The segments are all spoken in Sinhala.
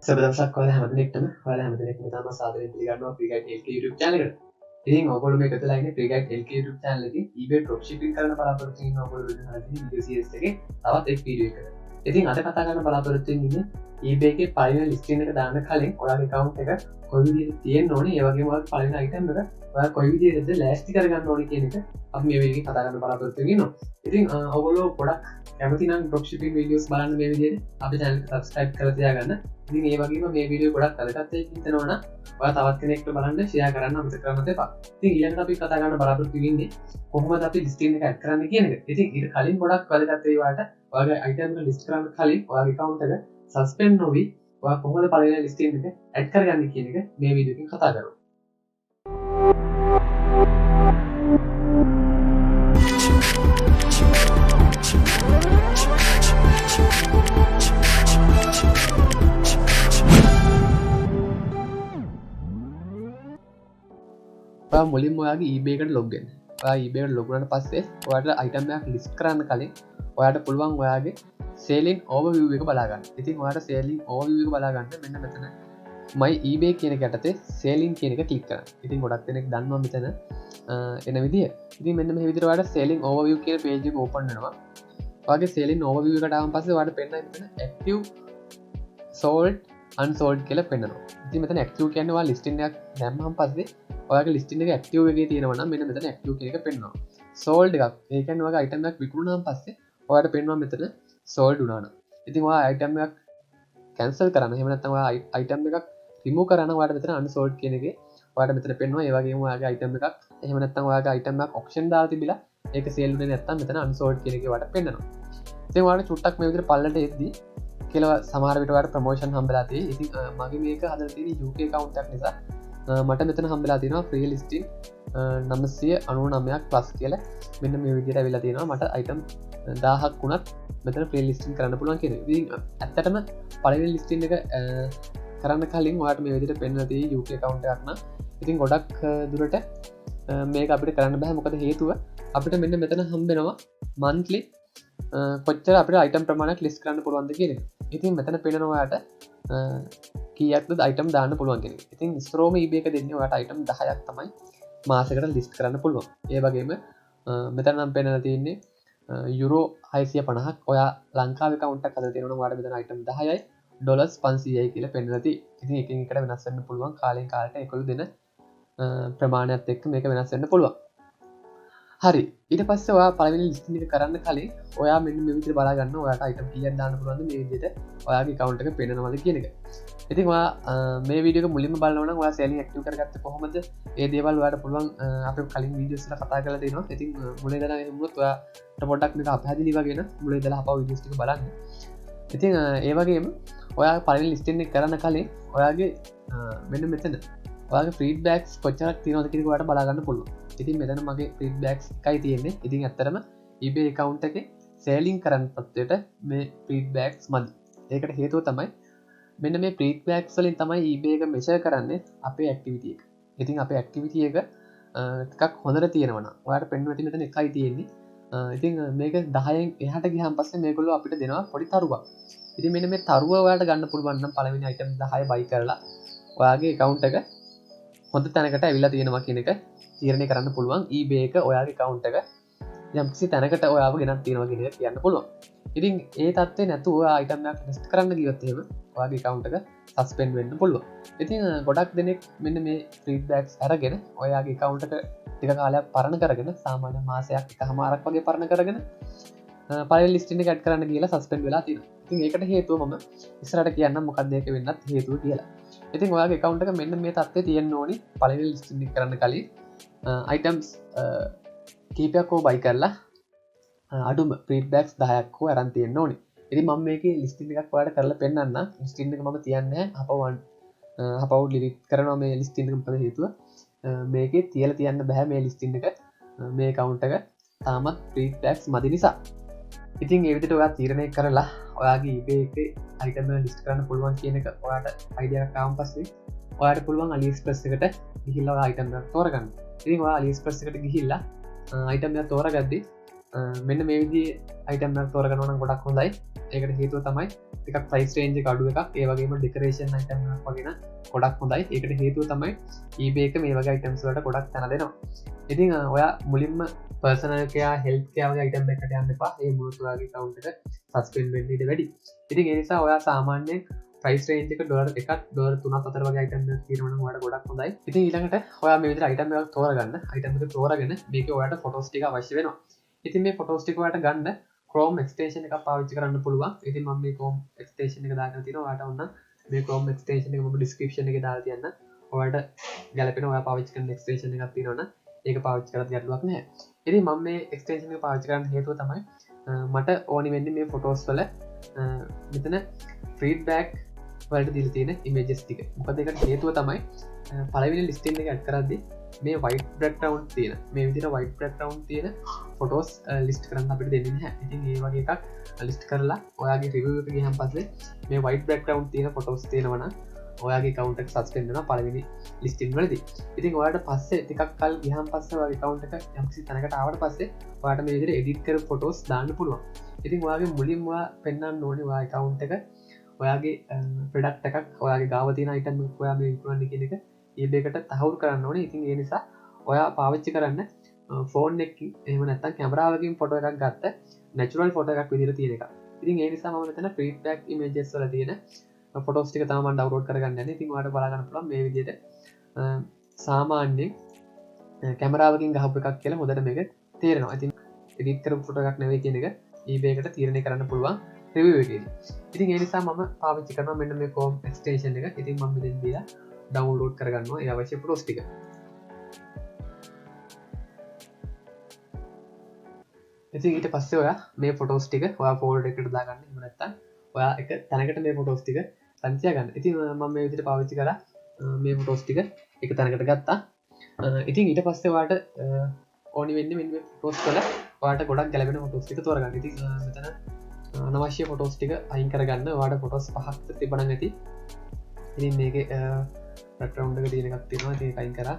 සබදසක් වල හැමදෙනෙක්ටම ඔයාලා හැමදෙනෙක්ම තම සාදරයෙන් පිළිගන්නවා ෆ්‍රීගයිඩ් LK YouTube channel එකට. ඉතින් ඔයගොල්ලෝ මේ එකතු වෙලා ඉන්නේ ෆ්‍රීගයිඩ් LK YouTube channel එකේ eBay drop shipping කරන බලාපොරොත්තු වෙන ඔයගොල්ලෝ විදිහට හදන video series එකේ තවත් එක් video එකකට. ඉතින් අද කතා කරන්න බලාපොරොත්තු වෙන්නේ eBay එකේ පළවෙනි listing එක දාන්න කලින් ඔයාගේ account එක කොයි විදිහට තියෙන්න ඕනේ, ඒ වගේම ඔයාගේ පළවෙනි item එක ඔයා කොයි විදිහටද ලෑස්ති කරගන්න ඕනේ කියන එක අපි මේ වීඩියෝ එකේ කතා කරන්න බලාපොරොත්තු වෙනවා. ඉතින් ඔයගොල්ලෝ ගොඩක් කැමති නම් drop shipping videos බලන්න මේ විදිහට අපේ channel එක subscribe කරලා තියාගන්න. ඉතින් ඒ වගේම මේ වීඩියෝ ගොඩක් වැදගත් වෙයි හිතනවා නම් ඔයා තවත් කෙනෙක්ට බලන්න share කරන්න අමතක කරන්න එපා. ඉතින් ඊළඟට අපි කතා කරන්න බලාපොරොත්තු වෙන්නේ කොහොමද අපි listing එක add කරන්න කියන එක. ඉතින් ඊට කලින් ගොඩක් වැදගත් වෙයි ඔයාලට ඔයාගේ item එක list කරන්න කලින් ඔයාගේ account එක suspend නොවි ඔයා කොහොමද පළවෙනි listing එක add කරගන්නේ කියන එක මේ වීඩියෝ එකෙන් කතා කරමු. මුලින්ම ඔයාගේ eBay එකට log වෙන්න. ඔයා eBay එකට log වුණාට පස්සේ ඔයාට item එකක් list කරන්න කලින් ඔයාට පුළුවන් ඔයාගේ selling overview එක බලා ගන්න. ඉතින් ඔයාට selling overview එක බලා ගන්න මෙන්න මෙතන my eBay කියන එක යටතේ selling කියන එක click කරන්න. ඉතින් ගොඩක් දෙනෙක් දන්නවා මෙතන එන විදිය. ඉතින් මෙන්න මේ විදිහට ඔයාට selling overview කියන page එක open වෙනවා. ඔයාගේ selling overview එකට ආවම පස්සේ ඔයාට පෙන්නයි මෙතන active sold unsold කියලා පෙන්නනවා. ඉතින් මෙතන active කියන්නේ ඔයා listing එකක් දැම්මම පස්සේ ඔයාගේ listing එක active එකේ තියෙනවා නම් මෙන්න මෙතන active කියන එක පෙන්නනවා. sold එකක් ඒ කියන්නේ ඔයාගේ item එකක් විකුණුනාම පස්සේ ඔයාට පෙන්නනවා මෙතන sold වුණා නම්. ඉතින් ඔයා item එකක් cancel කරන්න එහෙම නැත්නම් ඔයා item එකක් remove කරන්න ඔයාට මෙතන unsold කියන එකේ ඔයාට මෙතන පෙන්නනවා. ඒ වගේම ඔයාගේ item එකක් එහෙම නැත්නම් ඔයාගේ item එකක් auction දාලා තිබිලා ඒක sale වුණේ නැත්නම් මෙතන unsold කියන එකේ ඔයාට පෙන්නනවා. ඉතින් ඔයාට චුට්ටක් මේ විදිහට පල්ලට එද්දී කියලා සමහර විට ඔයාලට ප්‍රොමෝෂන් හම්බෙලා තියෙයි. ඉතින් මගේ මේක හදලා තියෙන UK account එකක් නිසා මට මෙතන හම්බෙලා තියෙනවා free listing 999ක් plus කියලා. මෙන්න මේ විදිහට ඇවිල්ලා තියෙනවා. මට item 1000ක් වුණත් මෙතන free listing කරන්න පුළුවන් කියන එක. ඉතින් ඇත්තටම පළවෙනි listing එක කරන්න කලින් ඔයාලට මේ විදිහට පෙන්නලා තියෙයි UK account එකක් නම්. ඉතින් ගොඩක් දුරට මේක අපිට කරන්න බෑ. මොකද හේතුව අපිට මෙන්න මෙතන හම්බෙනවා monthly කොච්චර අපිට item ප්‍රමාණයක් list කරන්න පුළුවන්ද කියන එක. ඉතින් මෙතන පෙන්නනවා ඔයාලට කීයක්ද item දාන්න පුළුවන් කියන එක. ඉතින් ඉස්සරෝම eBay එක දෙන්නේ ඔයාලට item 10ක් තමයි මාසෙකට list කරන්න පුළුවන්. ඒ වගේම මෙතන නම් පෙන්නලා තියෙන්නේ යුරෝ 650ක්. ඔයා ලංකාවේ account එකක් හදලා තියෙනවා නම් ඔයාලට මෙතන item 10යි ඩොලර්ස් 500යි කියලා පෙන්නලා තියෙන්නේ. ඉතින් එකින් එකට වෙනස් වෙන්න පුළුවන්. කාලෙන් කාලට ඒකළු දෙන ප්‍රමාණයත් එක්ක මේක වෙනස් වෙන්න පුළුවන්. හරි, ඊට පස්සේ ඔයා පළවෙනි listing එක කරන්න කලින් ඔයා මෙන්න මේ විදිහට බලා ගන්න ඔයාට item කීයක් දාන්න පුළුවන්ද මේ විදිහට ඔයාගේ account එක පේනවද කියන එක. ඉතින් ඔයා මේ වීඩියෝ එක මුලින්ම බලනවා නම් ඔයා selling active කරගත්තේ කොහොමද? ඒ දේවල් ඔයාට පුළුවන් අපේ කලින් වීඩියෝස් වල කතා කරලා තියෙනවා. ඉතින් මුලින් ඉඳලා එහෙමොත් ඔයාට පොඩ්ඩක් මේක අපහැදිලි වගේ න මුලින් ඉඳලා අපව වීඩියෝස් ටික බලන්න. ඉතින් ඒ වගේම ඔයා පළවෙනි listing එක කරන්න කලින් ඔයාගේ මෙන්න මෙතන ඔයාගේ feedbacks කොච්චරක් තියෙනවද කියන එක ඔයාට බලා ගන්න පුළුවන්. ඉතින් මෙතන මගේ feedbacks එකයි තියෙන්නේ. ඉතින් ඇත්තටම eBay account එකේ selling කරන්න තත්ත්වයට මේ feedbacks මදි. ඒකට හේතුව තමයි මෙන්න මේ feedbacks වලින් තමයි eBay එක measure කරන්නේ අපේ activity එක. ඉතින් අපේ activity එක ටිකක් හොඳට තියෙනවා නම් ඔයාලට පෙන්වන්න ඇති මෙතන එකයි තියෙන්නේ. ඉතින් මේක 10න් එහාට ගියාන් පස්සේ මේගොල්ලෝ අපිට දෙනවා පොඩි තරුවක්. ඉතින් මෙන්න මේ තරුව ඔයාලට ගන්න පුළුවන් නම් පළවෙනි item 10 buy කරලා ඔයාගේ account එක හොඳ තැනකට ඇවිල්ලා තියෙනවා කියන එක තීරණය කරන්න පුළුවන්. eBay එක ඔයාගේ account එක යම්කිසි තැනකට ඔයාව ගෙනත් තියෙනවා කියන එක කියන්න පුළුවන්. ඉතින් ඒ තත්ත්වේ නැතුව ඔයා item එකක් list කරන්න ගියොත් එහෙම ඔයාගේ account එක suspend වෙන්න පුළුවන්. ඉතින් ගොඩක් දෙනෙක් මෙන්න මේ feedbacks අරගෙන ඔයාගේ account එක ටික කාලයක් පරණ කරගෙන සාමාන්‍ය මාසයක් එකමාරක් වගේ පරණ කරගෙන පළවෙනි listing එක add කරන්න ගිහලා suspend වෙලා තියෙනවා. ඉතින් ඒකට හේතුව මම ඉස්සරහට කියන්නම් මොකක්ද ඒක වෙන්නත් හේතුව කියලා. ඉතින් ඔයාගේ account එක මෙන්න මේ තත්ත්වේ තියෙන්න ඕනි. පළවෙනි listing එක කරන්න කලින් items කීපයක් හෝ buy කරලා අඩුම feedbacks 10ක් හෝ අරන් තියෙන්න ඕනි. ඉතින් මම මේකේ listing එකක් ඔයාලට කරලා පෙන්නන්න. listing එක මම තියන්නේ අපව delete කරනවා මේ listing එක. මොකද හේතුව මේකේ තියලා තියන්න බෑ මේ listing එක මේ account එක තාමත් feedbacks මදි නිසා. ඉතින් ඒ විදිහට ඔයා තීරණය කරලා ඔයාගේ eBay එකේ item එක list කරන්න පුළුවන් කියන එක ඔයාට idea එකක් ආවම පස්සේ ඔයාට පුළුවන් AliExpress එකට ගිහිල්ලා ඔයා item එකක් තෝරගන්න. ඉතින් ඔයා AliExpress එකට ගිහිල්ලා item එක තෝරගද්දී මෙන්න මේ විදිහේ අයිටම් එකක් තෝරගන්න නම් ගොඩක් හොඳයි. ඒකට හේතුව තමයි ටිකක් ප්‍රයිස් රේන්ජ් එක අඩු එකක්. ඒ වගේම ඩෙකරේෂන් අයිටම් එකක් වගේ නම් ගොඩක් හොඳයි. ඒකට හේතුව තමයි eBay එක මේ වගේ අයිටම්ස් වලට ගොඩක් තැන දෙනවා. ඉතින් ඔයා මුලින්ම පර්සනල් කෙයා හෙල්ත් කෙයා වගේ අයිටම් එකකට යන්න එපා. ඒ මුළු ඔයාගේ account එක සස්පෙන්ඩ් වෙන්න ඉඩ වැඩි. ඉතින් ඒ නිසා ඔයා සාමාන්‍යයෙන් ප්‍රයිස් රේන්ජ් එක $1 2 $3 4 වගේ අයිටම් එකක් තියෙනවා නම් ඔයාලට ගොඩක් හොඳයි. ඉතින් ඊළඟට ඔයා මේ විදිහට අයිටම් එකක් තෝරගන්න. අයිටම් එක තෝරගෙන මේකේ ඔයාලට ෆොටෝස් ටික අවශ්‍ය වෙනවා. ඉතින් මේ ෆොටෝස් ටික ඔයාලට ගන්න Chrome extension එකක් පාවිච්චි කරන්න පුළුවන්. ඉතින් මම මේ Chrome extension එක දාගෙන තියෙනවා. ඔයාලට ඕන මේ Chrome extension එක මම description එකේ දාලා තියන්න. ඔයාලට ගැලපෙන ඔයා පාවිච්චි කරන extension එකක් තියෙනවනම් ඒක පාවිච්චි කරත් ගැටලුවක් නැහැ. ඉතින් මම මේ extension එක පාවිච්චි කරන්න හේතුව තමයි මට ඕනි වෙන්නේ මේ ෆොටෝස් වල මෙතන feedback වලට දීලා තියෙන images ටික. මොකද ඒකට හේතුව තමයි පළවෙනි listing එක add කරද්දී මේ white background තියෙන මේ විදිහට white background තියෙන photos list කරන්න අපිට දෙන්නේ නැහැ. ඉතින් ඒ වගේ එකක් list කරලා ඔයාගේ review එක ගියහම පස්සේ මේ white background තියෙන photos තියෙනවා නම් ඔයාගේ account එක suspend වෙනවා පළවෙනි listing වලදී. ඉතින් ඔයාලට පස්සේ ටිකක් කල් ගියහම පස්සේ ඔයාගේ account එක යම්කිසි තැනකට ආවට පස්සේ ඔයාලට මේ විදිහට edit කරපු photos දාන්න පුළුවන්. ඉතින් ඔයාගේ මුලින්ම ඔයා පෙන්වන්න ඕනේ ඔයාගේ account එක ඔයාගේ ප්‍රොඩක්ට් එකක් ඔයාගේ ගාව තියෙන item එකක් ඔයා මේ විකුණන්නේ කියන එක eBay එකට තහවුරු කරන්න ඕනේ. ඉතින් ඒ නිසා ඔයා පාවිච්චි කරන්න ෆෝන් එකකින් එහෙම නැත්නම් කැමරාවකින් ෆොටෝ එකක් ගත්ත නැචරල් ෆොටෝ එකක් විදිහට තියෙන එක. ඉතින් ඒ නිසා මම මෙතන feedback images වල තියෙන ෆොටෝස් ටික තමයි මම ඩවුන්ලෝඩ් කරගන්න යන්නේ. ඉතින් ඔයාලට බලා ගන්න පුළුවන් මේ විදිහට සාමාන්‍යයෙන් කැමරාවකින් ගහපු එකක් කියලා හොඳට මේක තේරෙනවා. ඉතින් edit කරපු ෆොටෝ එකක් නෙවෙයි කියන එක eBay එකට තීරණය කරන්න පුළුවන් review එකේදී. ඉතින් ඒ නිසා මම පාවිච්චි කරනවා මෙන්න මේ Chrome extension එක. ඉතින් මම මෙතෙන් දීලා ඩවුන්ලෝඩ් කරගන්නවා ඒ අවශ්‍ය ෆොටෝස් ටික. ඉතින් ඊට පස්සේ ඔයා මේ ෆොටෝස් ටික ඔයා ෆෝල්ඩර් එකට දාගන්න. එහෙම නැත්නම් ඔයා එක තැනකට මේ ෆොටෝස් ටික තන් තියාගන්න. ඉතින් මම මේ විදිහට පාවිච්චි කරා මේ ෆොටෝස් ටික එක තැනකට ගත්තා. ඉතින් ඊට පස්සේ ඔයාට ඕනි වෙන්නේ මෙන්න මේ ෆොටෝස් වල ඔයාට ගොඩක් ගැලපෙන ෆොටෝස් ටික තෝරගන්න. ඉතින් මෙතන අනවශ්‍ය ෆොටෝස් ටික අයින් කරගන්න. ඔයාට ෆොටෝස් 5ක් තිබුණා නැති. ඉතින් මේකේ background එක තියෙන එකක් තියෙනවා. ඒක අයින් කරා.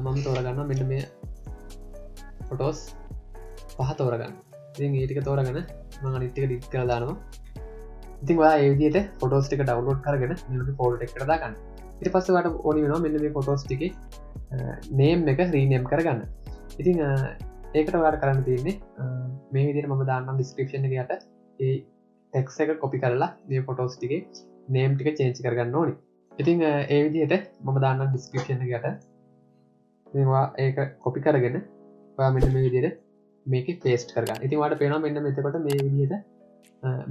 මම තෝරගන්නවා මෙන්න මේ ෆොටෝස් 5 තෝරගන්න. ඉතින් ඒ ටික තෝරගෙන මම අනිත් ටික ඩිලීට් කරලා දානවා. ඉතින් ඔයා මේ විදිහට ෆොටෝස් ටික ඩවුන්ලෝඩ් කරගෙන මේ ෆෝල්ඩර් එකට දාගන්න. ඊට පස්සේ ඔයාලට ඕනි වෙනවා මෙන්න මේ ෆොටෝස් ටිකේ name එක rename කරගන්න. ඉතින් ඒකට ඔයාලට කරන්න තියෙන්නේ මේ විදිහට මම දාන්නම් description එකේ යට ඒ text එක copy කරලා මේ ෆොටෝස් ටිකේ name ටික change කරගන්න ඕනේ. ඉතින් ඒ විදිහට මම දාන්නම් description එක යට. ඉතින් ඔයා ඒක copy කරගෙන ඔයා මෙන්න මේ විදිහට මේකේ paste කරගන්න. ඉතින් ඔයාලට පේනවා මෙන්න මෙතකොට මේ විදිහට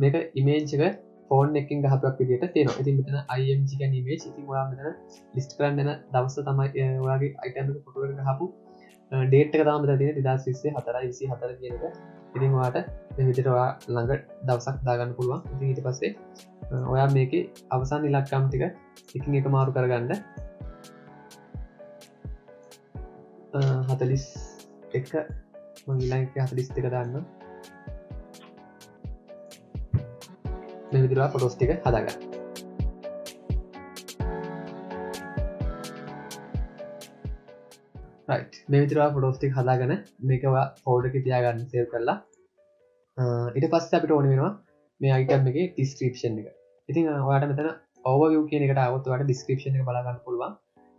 මේක image එක ෆෝන් එකකින් ගහපුවක් විදිහට තියෙනවා. ඉතින් මෙතන img කියන image. ඉතින් ඔයා මෙතන list කරන්න යන දවස තමයි ඔයාගේ item එක ෆොටෝ එක ගහපු date එක තමයි මෙතන තියෙන්නේ 2024 4/24 කියන එක. ඉතින් ඔයාට මේ විදිහට ඔයා ළඟ දවසක් දාගන්න පුළුවන්. ඉතින් ඊට පස්සේ ඔයා මේකේ අවසාන ඉලක්කම් ටික එකින් එක මාරු කරගන්න 41 මම ඊළඟ 42 දාන්නම්. මේ විදිහට ෆොටෝස් ටික හදාගන්න. right මේ විදිහට ෆොටෝස් ටික හදාගෙන මේක ඔයා ෆෝල්ඩර් එකේ තියාගන්න සේව් කරලා ඊට පස්සේ අපිට ඕනේ වෙනවා මේ item එකේ description එක. ඉතින් ඔයාට මෙතන overview කියන එකට ආවොත් ඔයාට description එක බලා ගන්න පුළුවන්.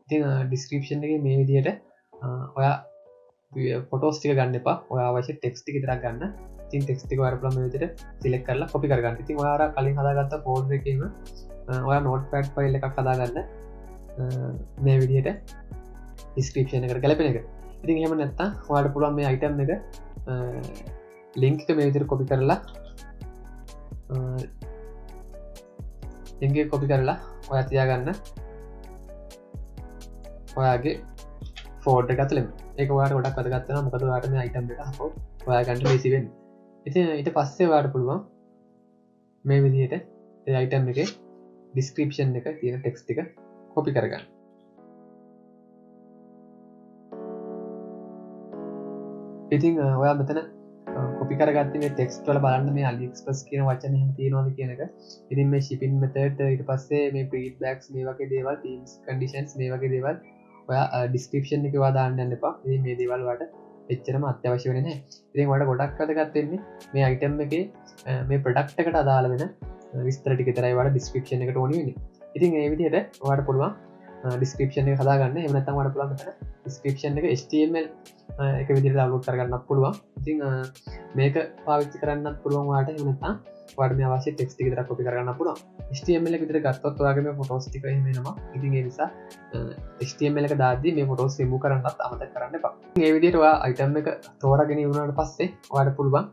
ඉතින් description එකේ මේ විදිහට ඔයා ෆොටෝස් ටික ගන්න එපා. ඔයා අවශ්‍ය ටෙක්ස්ට් ටික විතරක් ගන්න. ඉතින් ටෙක්ස්ට් ටික ඔයාලා පුළුවන් මේ විදිහට සිලෙක්ට් කරලා copy කරගන්න. ඉතින් ඔයාලා කලින් හදාගත්ත ෆෝල්ඩර් එකේම ඔයා notepad file එකක් හදාගන්න මේ විදිහට description එකට ගැලපෙන එක. ඉතින් එහෙම නැත්නම් ඔයාලට පුළුවන් මේ item එක link එක මේ විදිහට copy කරලා link එක copy කරලා ඔයා තියාගන්න ඔයාගේ ෆෝල්ඩර් එක ඇතුළෙම. ඒක ඔයාලට ගොඩක් වැදගත් වෙනවා. මොකද ඔයාලට මේ item එක අහපුවොත් ඔයා ගන්න ලේසි වෙන්නේ. ඉතින් ඊට පස්සේ ඔයාලට පුළුවන් මේ විදිහට ඒ item එකේ description එක තියෙන text ටික copy කරගන්න. ඉතින් ඔයා මෙතන copy කරගත්තේ මේ text වල බලන්න මේ AliExpress කියන වචන එහෙම තියෙනවද කියන එක. ඉතින් මේ shipping method ඊට පස්සේ මේ feedbacks මේ වගේ දේවල් terms conditions මේ වගේ දේවල් ඔයා description එකේ ඔයා දාන්න යන්න එපා. ඉතින් මේ දේවල් ඔයාලට එච්චරම අත්‍යවශ්‍ය වෙන්නේ නැහැ. ඉතින් ඔයාලට ගොඩක් වැදගත් වෙන්නේ මේ item එකේ මේ product එකට අදාළ වෙන විස්තර ටික විතරයි ඔයාලට description එකට ඕනේ වෙන්නේ. ඉතින් ඒ විදිහට ඔයාලට පුළුවන් description එක හදාගන්න. එහෙම නැත්නම් ඔයාලට පුළුවන් මෙතන description එක HTML එක විදිහට download කරගන්නත් පුළුවන්. ඉතින් මේක පාවිච්චි කරන්නත් පුළුවන් ඔයාලට. එහෙම නැත්නම් ඔයාලට මේ අවශ්‍ය text ටික විතර copy කරගන්න පුළුවන්. HTML එක විතර ගත්තොත් ඔයාගේ මේ photos ටික එහෙම එනවා. ඉතින් ඒ නිසා HTML එක දාද්දී මේ photos remove කරන්නත් අමතක කරන්න එපා. මේ විදිහට ඔයා item එක තෝරාගෙන ඉවරනට පස්සේ ඔයාලට පුළුවන්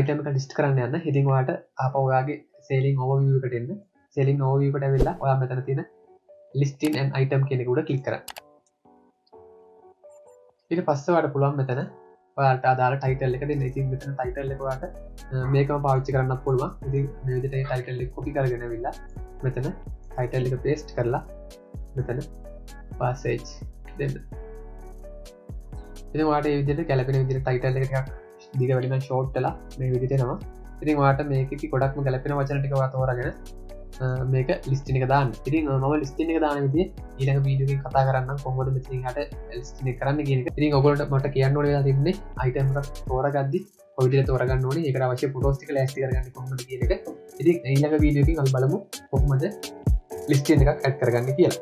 item එක list කරන්න යන්න. ඉතින් ඔයාලට ආපහු ඔයාගේ selling overview එකට එන්න. selling overview එකට ඇවිල්ලා ඔයා මෙතන තියෙන listing and item කියන එක උඩ click කරන්න. ඊට පස්සේ ඔයාලට පුළුවන් මෙතන ඔයාලට අදාළ title එක දෙන්න. ඉතින් මෙතන title එක ඔයාලට මේකම පාවිච්චි කරන්නත් පුළුවන්. ඉතින් මේ විදිහට මේ title එක copy කරගෙන ඇවිල්ලා මෙතන title එක paste කරලා මෙතන passage දෙන්න. ඉතින් ඔයාලට මේ විදිහට ගැලපෙන විදිහට title එක ටිකක් දිග වැඩි නම් short වෙලා මේ විදිහට එනවා. ඉතින් ඔයාලට මේකේ ගොඩක්ම ගැලපෙන වචන ටික ඔයා තෝරාගෙන මේක ලිස්ටින් එක දාන්න. ඉතින් මම ලිස්ටින් එක දාන විදිහ ඊළඟ වීඩියෝ එකකින් කතා කරන්නම් කොහොමද මෙතනින් යට ලිස්ටින් එක කරන්න කියන එක. ඉතින් ඔයගොල්ලන්ට මට කියන්න ඕනේ වෙලා තිබුණේ item එකක් තෝරාගද්දි කොයි විදිහට තෝරගන්න ඕනේ, ඒකට අවශ්‍ය ෆොටෝස් ටික ලෑස්ති කරගන්න කොහොමද කියන එක. ඉතින් ඊළඟ වීඩියෝ එකකින් අපි බලමු කොහොමද ලිස්ටින් එකක් ඇඩ් කරගන්නේ කියලා.